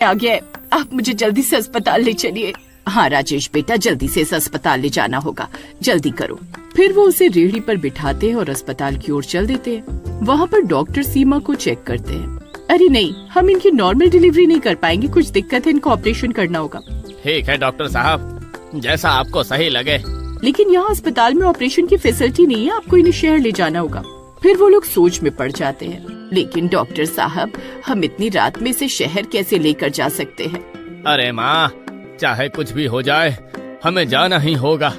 आ गया है, आप मुझे जल्दी से अस्पताल ले चलिए। हाँ राजेश बेटा, जल्दी से इस अस्पताल ले जाना होगा, जल्दी करो। फिर वो उसे रेहड़ी पर बिठाते हैं और अस्पताल की ओर चल देते हैं। वहाँ पर डॉक्टर सीमा को चेक करते हैं। अरे नहीं, हम इनकी नॉर्मल डिलीवरी नहीं कर पाएंगे, कुछ दिक्कत है, इनको ऑपरेशन करना होगा। ठीक है डॉक्टर साहब, जैसा आपको सही लगे। लेकिन यहाँ अस्पताल में ऑपरेशन की फैसिलिटी नहीं है, आपको इन्हें शहर ले जाना होगा। फिर वो लोग सोच में पड़ जाते हैं। लेकिन डॉक्टर साहब, हम इतनी रात में इसे शहर कैसे लेकर जा सकते हैं? अरे माँ, चाहे कुछ भी हो जाए, हमें जाना ही होगा।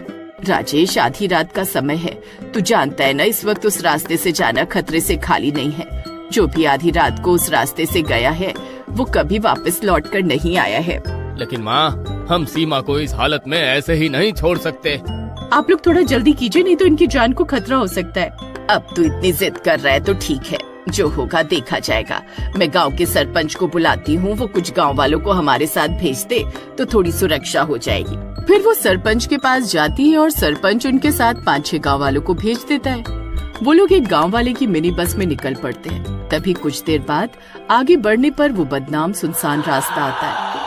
राजेश, आधी रात का समय है, तू जानता है ना, इस वक्त उस रास्ते से जाना खतरे से खाली नहीं है। जो भी आधी रात को उस रास्ते से गया है, वो कभी वापस लौट कर नहीं आया है। लेकिन माँ, हम सीमा को इस हालत में ऐसे ही नहीं छोड़ सकते। आप लोग थोड़ा जल्दी कीजिए, नहीं तो इनकी जान को खतरा हो सकता है। अब तू इतनी जिद कर रहा है तो ठीक है, जो होगा देखा जाएगा। मैं गांव के सरपंच को बुलाती हूँ, वो कुछ गांव वालों को हमारे साथ भेज दे तो थोड़ी सुरक्षा हो जाएगी। फिर वो सरपंच के पास जाती है और सरपंच उनके साथ 5-6 गांव वालों को भेज देता है। वो लोग एक गांव वाले की मिनी बस में निकल पड़ते हैं। तभी कुछ देर बाद आगे बढ़ने पर वो बदनाम सुनसान रास्ता आता है।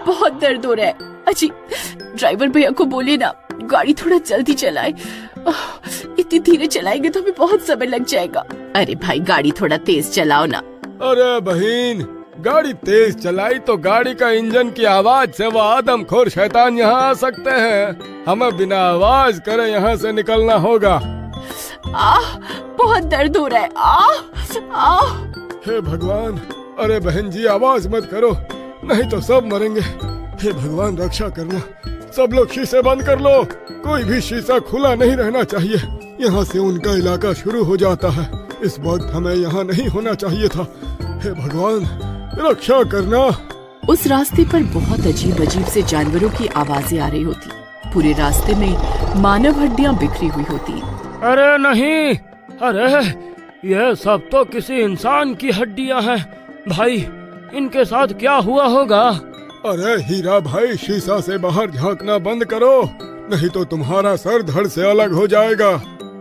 बहुत दर्द हो रहा है। अजी, ड्राइवर भैया को बोलिए ना, गाड़ी थोड़ा जल्दी चलाए। इतनी धीरे चलाएंगे तो हमें बहुत समय लग जाएगा। अरे भाई, गाड़ी थोड़ा तेज चलाओ ना। अरे बहन, गाड़ी तेज चलाई तो गाड़ी का इंजन की आवाज से वो आदमखोर शैतान यहाँ आ सकते हैं। हमें बिना आवाज करे यहाँ से निकलना होगा। बहुत दर्द हो रहा है। हे भगवान, अरे बहन जी, आवाज मत करो, नहीं तो सब मरेंगे। हे भगवान, रक्षा करना। सब लोग शीशे बंद कर लो, कोई भी शीशा खुला नहीं रहना चाहिए। यहाँ से उनका इलाका शुरू हो जाता है। इस वक्त हमें यहाँ नहीं होना चाहिए था। हे भगवान, रक्षा करना। उस रास्ते पर बहुत अजीब अजीब से जानवरों की आवाजें आ रही होती। पूरे रास्ते में मानव हड्डियाँ बिखरी हुई होती। अरे नहीं, अरे ये सब तो किसी इंसान की हड्डियाँ हैं। भाई, इनके साथ क्या हुआ होगा? अरे हीरा भाई, शीशा से बाहर झांकना बंद करो, नहीं तो तुम्हारा सर धड़ से अलग हो जाएगा।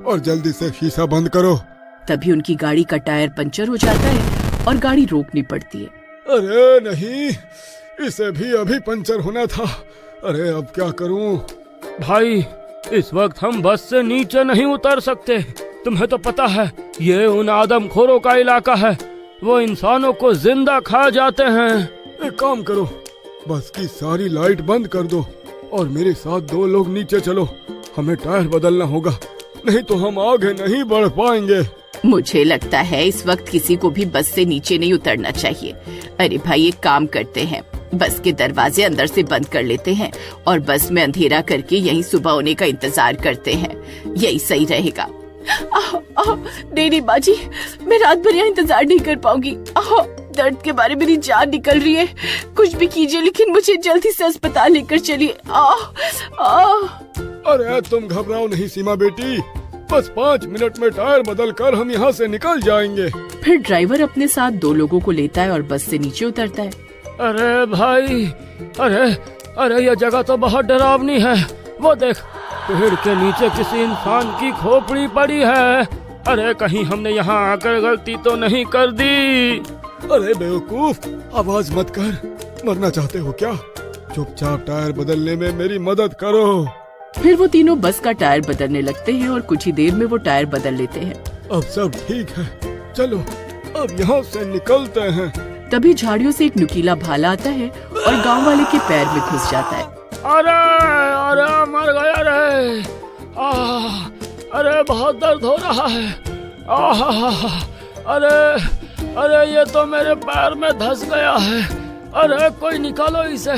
और जल्दी से शीशा बंद करो। तभी उनकी गाड़ी का टायर पंचर हो जाता है और गाड़ी रोकनी पड़ती है। अरे नहीं, इसे भी अभी पंचर होना था। अरे अब क्या करूं? भाई, इस वक्त हम बस से नीचे नहीं उतर सकते। तुम्हें तो पता है, ये उन आदमखोरों का इलाका है। वो इंसानों को जिंदा खा जाते हैं। एक काम करो, बस की सारी लाइट बंद कर दो और मेरे साथ 2 लोग नीचे चलो। हमें टायर बदलना होगा, नहीं तो हम आगे नहीं बढ़ पाएंगे। मुझे लगता है इस वक्त किसी को भी बस से नीचे नहीं उतरना चाहिए। अरे भाई, एक काम करते हैं, बस के दरवाजे अंदर से बंद कर लेते हैं और बस में अंधेरा करके यहीं सुबह होने का इंतजार करते हैं। यही सही रहेगा। नहीं बाजी, मैं रात भर यहाँ इंतजार नहीं कर पाऊंगी। दर्द के बारे में मेरी जान निकल रही है। कुछ भी कीजिए, लेकिन मुझे जल्दी से अस्पताल लेकर चलिए। अरे तुम घबराओ नहीं सीमा बेटी, बस 5 मिनट में टायर बदल कर हम यहाँ से निकल जाएंगे। फिर ड्राइवर अपने साथ 2 लोगों को लेता है और बस से नीचे उतरता है। अरे भाई, अरे ये जगह तो बहुत डरावनी है। वो देख, पेड़ के नीचे किसी इंसान की खोपड़ी पड़ी है। अरे कहीं हमने यहाँ आकर गलती तो नहीं कर दी? अरे बेवकूफ, आवाज मत कर। मरना चाहते हो क्या? चुपचाप टायर बदलने में मेरी मदद करो। फिर वो तीनों बस का टायर बदलने लगते हैं और कुछ ही देर में वो टायर बदल लेते हैं। अब सब ठीक है, चलो अब यहाँ से निकलते हैं। तभी झाड़ियों से एक नुकीला भाला आता है और गांव वाले के पैर में घुस जाता है। अरे मर गया रे। अरे बहुत दर्द हो रहा है। अरे ये तो मेरे पैर में धंस गया है। अरे कोई निकालो इसे।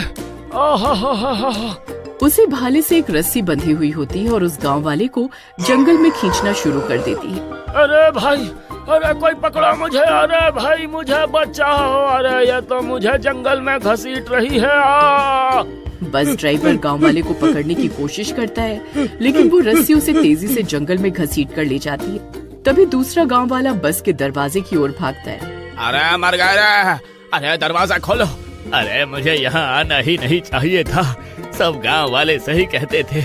उसे भाले से एक रस्सी बंधी हुई होती है और उस गांव वाले को जंगल में खींचना शुरू कर देती है। अरे भाई, अरे कोई पकड़ो मुझे। अरे भाई, मुझे बचाओ। अरे ये तो मुझे जंगल में घसीट रही है। बस ड्राइवर गांव वाले को पकड़ने की कोशिश करता है, लेकिन वो रस्सी उसे तेजी से जंगल में घसीट कर ले जाती है। तभी दूसरा गांव वाला बस के दरवाजे की ओर भागता है। अरे मर गया। अरे दरवाजा खोलो। अरे मुझे यहाँ आना ही नहीं चाहिए था। सब गांव वाले सही कहते थे,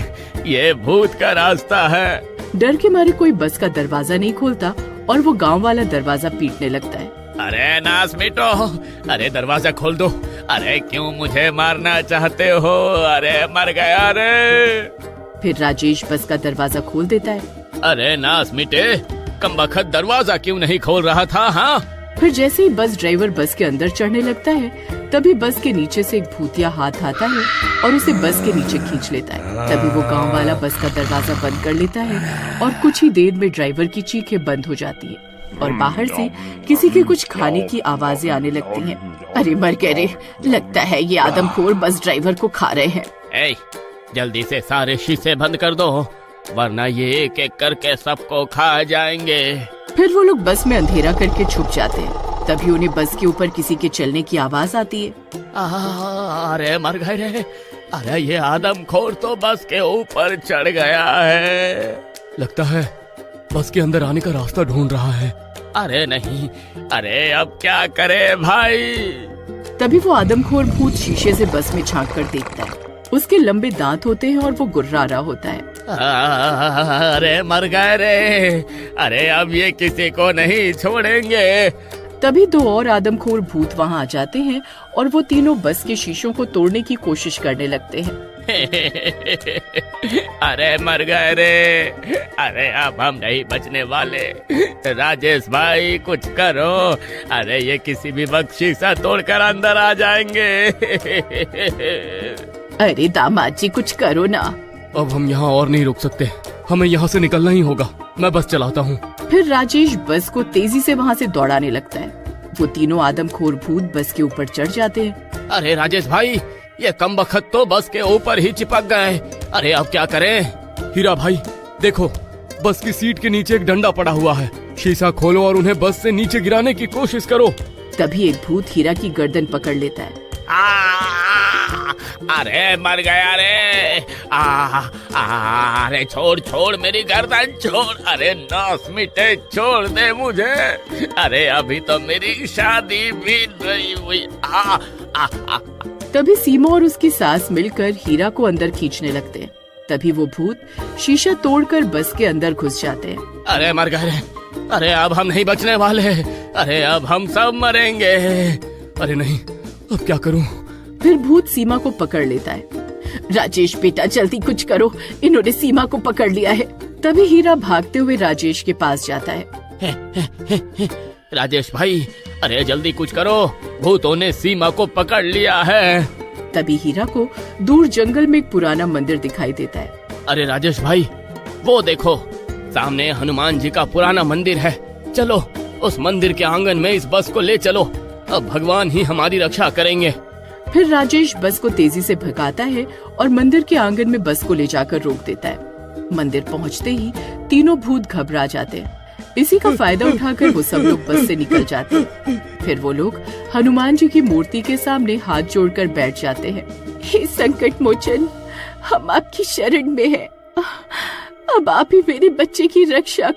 ये भूत का रास्ता है। डर के मारे कोई बस का दरवाजा नहीं खोलता और वो गांव वाला दरवाजा पीटने लगता है। अरे नास मिटो, अरे दरवाजा खोल दो। अरे क्यों मुझे मारना चाहते हो? अरे मर गया रे। फिर राजेश बस का दरवाजा खोल देता है। अरे नास मिटे, कमबख्त दरवाजा क्यों नहीं खोल रहा था? हाँ, फिर जैसे ही बस ड्राइवर बस के अंदर चढ़ने लगता है तभी बस के नीचे से एक भूतिया हाथ आता है और उसे बस के नीचे खींच लेता है। तभी वो गांव वाला बस का दरवाजा बंद कर लेता है और कुछ ही देर में ड्राइवर की चीखें बंद हो जाती है और बाहर से किसी के कुछ खाने की आवाजें आने लगती हैं। अरे मर गए रे, लगता है ये आदमखोर बस ड्राइवर को खा रहे हैं। ए, जल्दी से सारे शीशे बंद कर दो, वरना ये एक एक करके सबको खा जाएंगे। फिर वो लोग बस में अंधेरा करके छुप जाते हैं। तभी उन्हें बस के ऊपर किसी के चलने की आवाज आती है। अरे मर गए रे, अरे ये आदमखोर तो बस के ऊपर चढ़ गया है। लगता है बस के अंदर आने का रास्ता ढूंढ रहा है। अरे नहीं, अरे अब क्या करे भाई? तभी वो आदमखोर भूत शीशे से बस में झांक कर देखता है। उसके लंबे दांत होते हैं और वो गुर्रारा होता है। अरे मर गए रे, अरे अब ये किसी को नहीं छोड़ेंगे। तभी दो और आदमखोर भूत वहाँ आ जाते हैं और वो तीनों बस के शीशों को तोड़ने की कोशिश करने लगते हैं। अरे मर गए रे, अरे अब हम नहीं बचने वाले। राजेश भाई कुछ करो, अरे ये किसी भी वक्त शीशा तोड़कर अंदर आ जाएंगे। अरे दामाद जी कुछ करो ना। अब हम यहाँ और नहीं रुक सकते, हमें यहाँ से निकलना ही होगा। मैं बस चलाता हूँ। फिर राजेश बस को तेजी से वहाँ से दौड़ाने लगता है। वो तीनों आदमखोर भूत बस के ऊपर चढ़ जाते हैं। अरे राजेश भाई, ये कमबख्त तो बस के ऊपर ही चिपक गए। अरे अब क्या करें? हीरा भाई देखो, बस की सीट के नीचे एक डंडा पड़ा हुआ है। शीशा खोलो और उन्हें बस से नीचे गिराने की कोशिश करो। तभी एक भूत हीरा की गर्दन पकड़ लेता है। अरे मर गया रे। अरे छोड़ छोड़ मेरी गर्दन छोड़। अरे नास मिटे, छोड़ दे मुझे। अरे अभी तो मेरी शादी भी नहीं हुई। तभी सीमा और उसकी सास मिलकर हीरा को अंदर खींचने लगते हैं। तभी वो भूत शीशा तोड़कर बस के अंदर घुस जाते हैं। अरे मर गए रे, अरे अब हम नहीं बचने वाले। अरे अब हम सब मरेंगे। अरे नहीं, अब क्या करूं? फिर भूत सीमा को पकड़ लेता है। राजेश बेटा जल्दी कुछ करो, इन्होंने सीमा को पकड़ लिया है। तभी हीरा भागते हुए राजेश के पास जाता है। राजेश भाई, अरे जल्दी कुछ करो, भूतों ने सीमा को पकड़ लिया है। तभी हीरा को दूर जंगल में एक पुराना मंदिर दिखाई देता है। अरे राजेश भाई, वो देखो सामने हनुमान जी का पुराना मंदिर है। चलो उस मंदिर के आंगन में इस बस को ले चलो, अब भगवान ही हमारी रक्षा करेंगे। फिर राजेश बस को तेजी से भगाता है और मंदिर के आंगन में बस को ले जाकर रोक देता है। मंदिर पहुंचते ही तीनों भूत घबरा जाते हैं। इसी का फायदा उठाकर वो सब लोग बस से निकल जाते हैं। फिर वो लोग हनुमान जी की मूर्ति के सामने हाथ जोड़कर बैठ जाते हैं। हे संकट मोचन, हम आपकी शरण में हैं। अब आप ही मेरे बच्चे की रक्षा